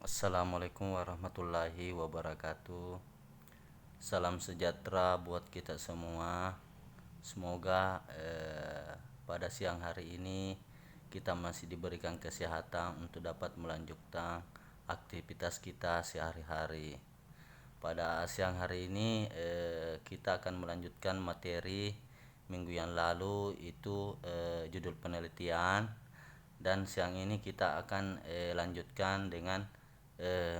Assalamualaikum warahmatullahi wabarakatuh. Salam sejahtera buat kita semua. Semoga pada siang hari ini kita masih diberikan kesehatan untuk dapat melanjutkan aktivitas kita sehari-hari. Pada siang hari ini kita akan melanjutkan materi minggu yang lalu, itu judul penelitian, dan siang ini kita akan lanjutkan dengan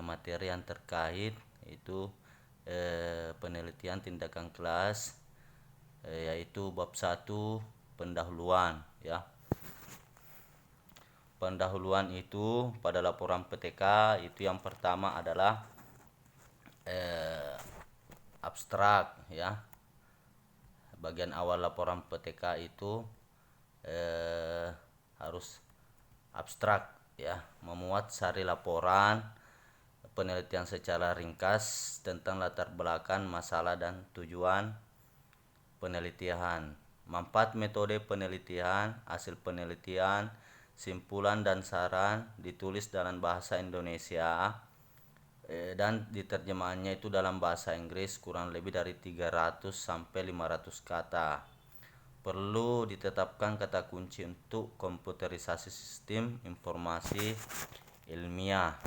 materi yang terkait, yaitu penelitian tindakan kelas, yaitu bab 1 pendahuluan ya. Pendahuluan itu pada laporan PTK itu yang pertama adalah abstrak ya. Bagian awal laporan PTK itu harus abstrak ya, memuat sari laporan penelitian secara ringkas tentang latar belakang masalah dan tujuan penelitian, manfaat metode penelitian, hasil penelitian, simpulan dan saran, ditulis dalam bahasa Indonesia dan diterjemahannya itu dalam bahasa Inggris kurang lebih dari 300 sampai 500 kata. Perlu ditetapkan kata kunci untuk komputerisasi sistem informasi ilmiah.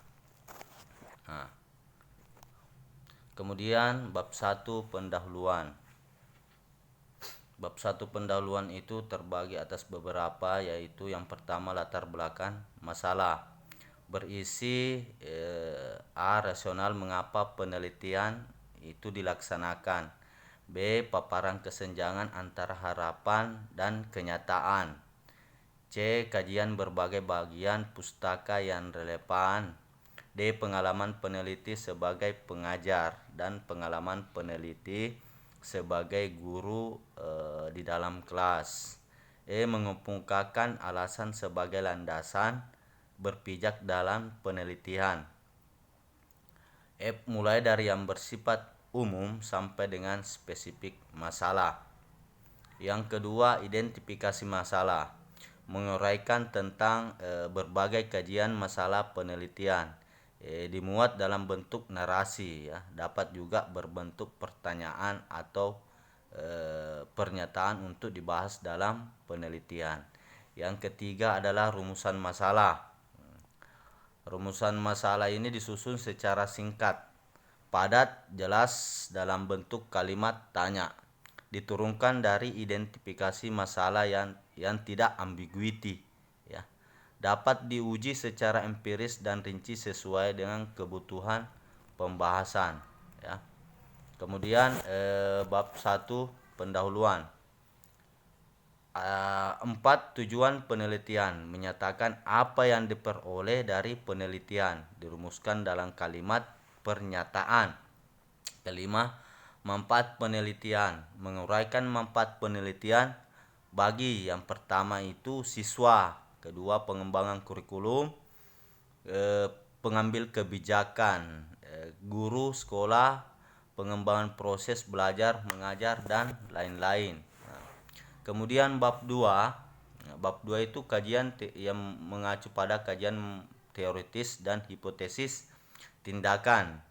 Nah, kemudian bab 1 pendahuluan. Bab 1 pendahuluan itu terbagi atas beberapa, yaitu yang pertama latar belakang masalah. Berisi A. Rasional mengapa penelitian itu dilaksanakan. B. Paparan kesenjangan antara harapan dan kenyataan. C. Kajian berbagai bagian pustaka yang relevan. D. Pengalaman peneliti sebagai pengajar dan pengalaman peneliti sebagai guru di dalam kelas. E. Mengemukakan alasan sebagai landasan berpijak dalam penelitian. F. Mulai dari yang bersifat umum sampai dengan spesifik masalah. Yang kedua, identifikasi masalah, menguraikan tentang berbagai kajian masalah penelitian, dimuat dalam bentuk narasi ya, dapat juga berbentuk pertanyaan atau pernyataan untuk dibahas dalam penelitian. Yang ketiga adalah rumusan masalah. Rumusan masalah ini disusun secara singkat, padat, jelas dalam bentuk kalimat tanya. Diturunkan dari identifikasi masalah yang tidak ambiguity ya. Dapat diuji secara empiris dan rinci sesuai dengan kebutuhan pembahasan ya. Kemudian bab 1 pendahuluan. 4. Tujuan penelitian, menyatakan apa yang diperoleh dari penelitian, dirumuskan dalam kalimat pernyataan. Kelima, manfaat penelitian, menguraikan manfaat penelitian bagi yang pertama itu siswa, kedua pengembangan kurikulum, pengambil kebijakan, guru sekolah, pengembangan proses belajar mengajar dan lain-lain. Kemudian bab 2. Bab 2 itu kajian yang mengacu pada kajian teoritis dan hipotesis tindakan.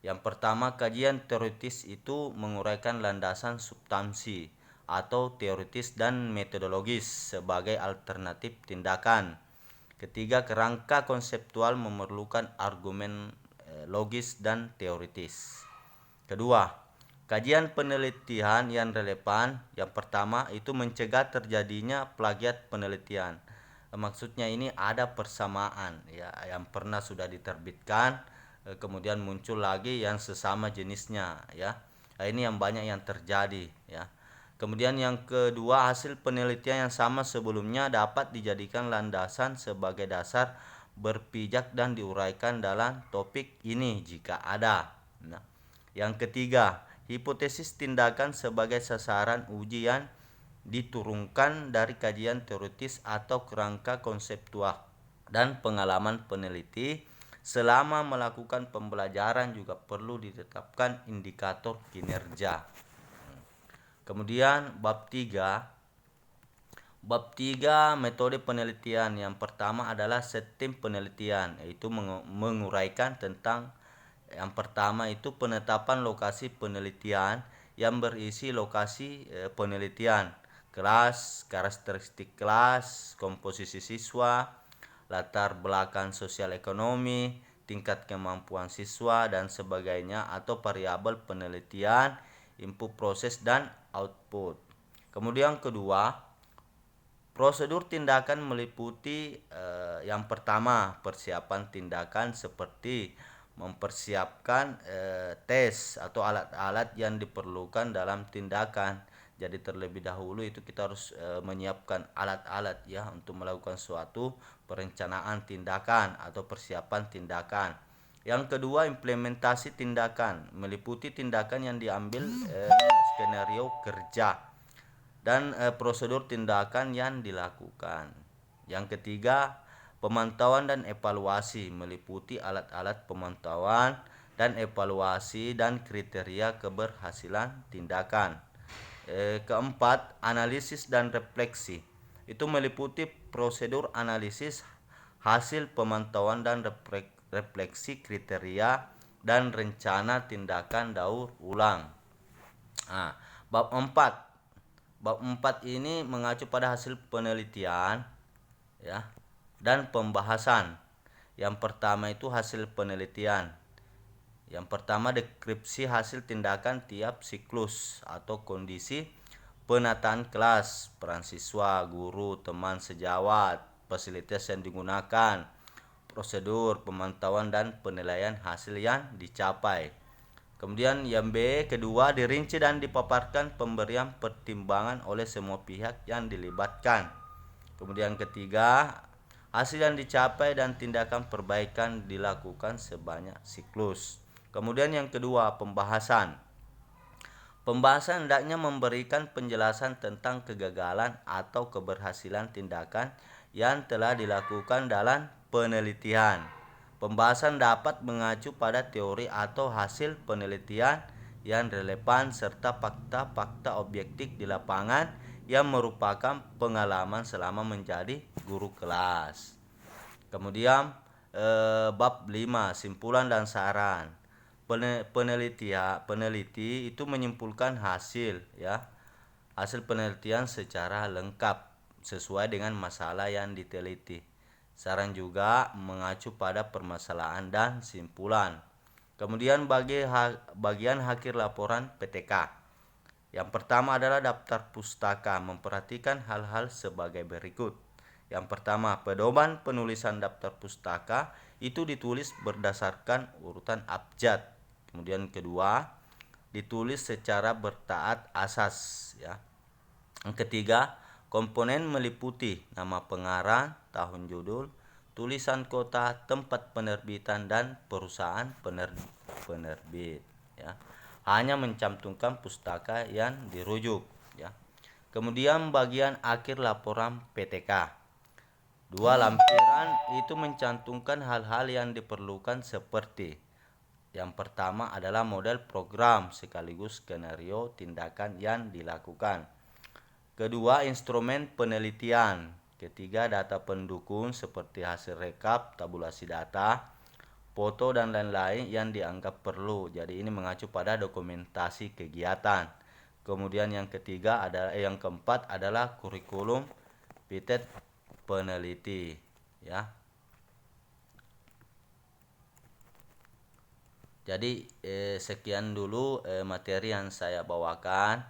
Yang pertama, kajian teoritis itu menguraikan landasan substansi atau teoritis dan metodologis sebagai alternatif tindakan. Ketiga, kerangka konseptual memerlukan argumen logis dan teoritis. Kedua, kajian penelitian yang relevan. Yang pertama itu mencegah terjadinya plagiat penelitian. Maksudnya ini ada persamaan ya, yang pernah sudah diterbitkan kemudian muncul lagi yang sesama jenisnya ya. Ini yang banyak yang terjadi ya. Kemudian yang kedua, hasil penelitian yang sama sebelumnya dapat dijadikan landasan sebagai dasar berpijak dan diuraikan dalam topik ini jika ada. Nah, yang ketiga, hipotesis tindakan sebagai sasaran ujian diturunkan dari kajian teoritis atau kerangka konseptual dan pengalaman peneliti. Selama melakukan pembelajaran juga perlu ditetapkan indikator kinerja. Kemudian bab 3, Bab 3 metode penelitian. Yang pertama adalah sistem penelitian, yaitu menguraikan tentang yang pertama itu penetapan lokasi penelitian yang berisi lokasi penelitian, kelas, karakteristik kelas, komposisi siswa, latar belakang sosial ekonomi, tingkat kemampuan siswa dan sebagainya, atau variabel penelitian, input proses dan output. Kemudian kedua, prosedur tindakan meliputi yang pertama persiapan tindakan seperti mempersiapkan tes atau alat-alat yang diperlukan dalam tindakan. Jadi terlebih dahulu itu kita harus menyiapkan alat-alat ya untuk melakukan suatu perencanaan tindakan atau persiapan tindakan. Yang kedua, implementasi tindakan meliputi tindakan yang diambil skenario kerja dan prosedur tindakan yang dilakukan. Yang ketiga, pemantauan dan evaluasi meliputi alat-alat pemantauan dan evaluasi dan kriteria keberhasilan tindakan. Keempat, analisis dan refleksi. Itu meliputi prosedur analisis hasil pemantauan dan refleksi kriteria dan rencana tindakan daur ulang. Nah, bab 4. Bab 4 ini mengacu pada hasil penelitian ya dan pembahasan. Yang pertama itu hasil penelitian. Yang pertama, deskripsi hasil tindakan tiap siklus atau kondisi penataan kelas, peran siswa, guru, teman sejawat, fasilitas yang digunakan, prosedur pemantauan dan penilaian hasil yang dicapai. Kemudian yang B, kedua, dirinci dan dipaparkan pemberian pertimbangan oleh semua pihak yang dilibatkan. Kemudian ketiga, hasil yang dicapai dan tindakan perbaikan dilakukan sebanyak siklus. Kemudian yang kedua, pembahasan. Pembahasan hendaknya memberikan penjelasan tentang kegagalan atau keberhasilan tindakan yang telah dilakukan dalam penelitian. Pembahasan dapat mengacu pada teori atau hasil penelitian yang relevan serta fakta-fakta objektif di lapangan yang merupakan pengalaman selama menjadi guru kelas. Kemudian bab 5, simpulan dan saran. Peneliti itu menyimpulkan hasil penelitian secara lengkap sesuai dengan masalah yang diteliti. Saran juga mengacu pada permasalahan dan simpulan. Kemudian bagian akhir laporan PTK. Yang pertama adalah daftar pustaka, memperhatikan hal-hal sebagai berikut. Yang pertama, pedoman penulisan daftar pustaka itu ditulis berdasarkan urutan abjad. Kemudian kedua, ditulis secara bertaat asas ya. Yang ketiga, komponen meliputi nama pengarang, tahun judul, tulisan kota, tempat penerbitan dan perusahaan penerbit ya. Hanya mencantumkan pustaka yang dirujuk ya. Kemudian bagian akhir laporan PTK. Dua lampiran itu mencantumkan hal-hal yang diperlukan seperti yang pertama adalah model program sekaligus skenario tindakan yang dilakukan. Kedua, instrumen penelitian. Ketiga, data pendukung seperti hasil rekap, tabulasi data, foto dan lain-lain yang dianggap perlu. Jadi ini mengacu pada dokumentasi kegiatan. Kemudian yang keempat adalah kurikulum pitet peneliti ya. Jadi sekian dulu materi yang saya bawakan.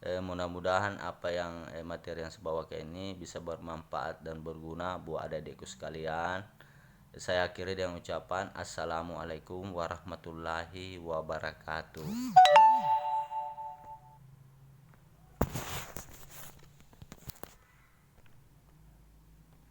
Mudah-mudahan apa yang materi yang saya bawakan ini bisa bermanfaat dan berguna buat adik-adikku sekalian. Saya akhiri dengan ucapan Assalamualaikum warahmatullahi wabarakatuh.